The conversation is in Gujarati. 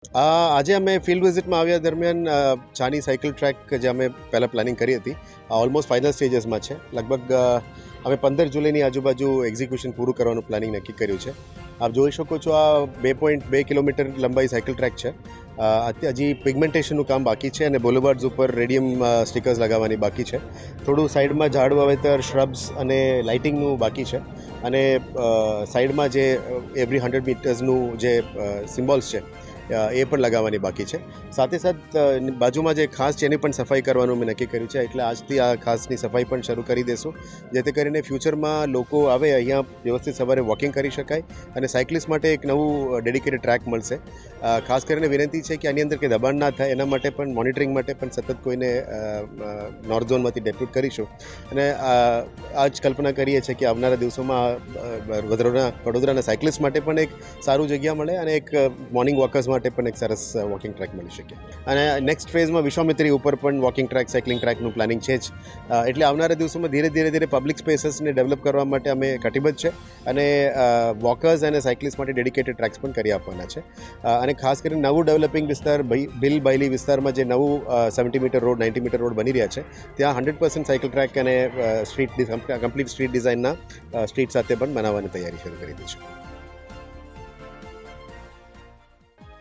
આજે અમે ફિલ્ડ વિઝિટમાં આવ્યા દરમિયાન ચાની સાયકલ ટ્રેક જે અમે પહેલાં પ્લાનિંગ કરી હતી ઓલમોસ્ટ ફાઇનલ સ્ટેજીસમાં છે. લગભગ અમે 15 જુલાઈની આજુબાજુ એક્ઝિક્યુશન પૂરું કરવાનું પ્લાનિંગ નક્કી કર્યું છે. આપ જોઈ શકો છો, આ 2.2 કિલોમીટર લંબાઈ સાયકલ ટ્રેક છે. હજી પિગમેન્ટેશનનું કામ બાકી છે અને બોલેવાર્ડ્સ ઉપર રેડિયમ સ્ટીકર્સ લગાવવાની બાકી છે. થોડું સાઈડમાં ઝાડ વાવેતર, શ્રબ્સ અને લાઇટિંગનું બાકી છે. અને સાઈડમાં જે એવરી 100 મીટર્સનું જે સિમ્બોલ્સ છે એ પણ લગાવવાની બાકી છે. સાથે સાથ બાજુમાં જે ખાસ છે એની પણ સફાઈ કરવાનું મેં નક્કી કર્યું છે. એટલે આજથી આ ખાસની સફાઈ પણ શરૂ કરી દેશું, જેથી કરીને ફ્યુચરમાં લોકો આવે અહીંયા વ્યવસ્થિત સવારે વોકિંગ કરી શકાય અને સાયકલિસ્ટ માટે એક નવું ડેડિકેટેડ ટ્રેક મળશે. ખાસ કરીને વિનંતી છે કે આની અંદર કંઈ દબાણ ના થાય એના માટે પણ મોનિટરિંગ માટે પણ સતત કોઈને નોર્થ ઝોનમાંથી ડેપ્યુટ કરીશું. અને આ જ કલ્પના કરીએ છીએ કે આવનારા દિવસોમાં વડોદરાના સાયકલિસ્ટ માટે પણ એક સારું જગ્યા મળે અને એક મોર્નિંગ વોકર્સ માટે પણ એક સરસ વોકિંગ ટ્રેક મળી શકે. અને નેક્સ્ટ ફેઝમાં વિશ્વામિત્રી ઉપર પણ વોકિંગ ટ્રેક, સાયકલિંગ ટ્રેકનું પ્લાનિંગ છે જ. એટલે આવનારા દિવસોમાં ધીરે પબ્લિક સ્પેસીસને ડેવલપ કરવા માટે અમે કટિબદ્ધ છે અને વોકર્સ અને સાયકલિસ્ટ માટે ડેડિકેટેડ ટ્રેક્સ પણ કરી આપવાના છે. અને ખાસ કરીને નવું ડેવલપિંગ વિસ્તાર ભીલ બાયલી વિસ્તારમાં જે નવું 70 મીટર રોડ, 90 મીટર રોડ બની રહ્યા છે, ત્યાં 100% સાયકલ ટ્રેક અને કમ્પ્લીટ સ્ટ્રીટ ડિઝાઇનના સ્ટ્રીટ સાથે પણ બનાવવાની તૈયારી શરૂ કરી દીધી છે.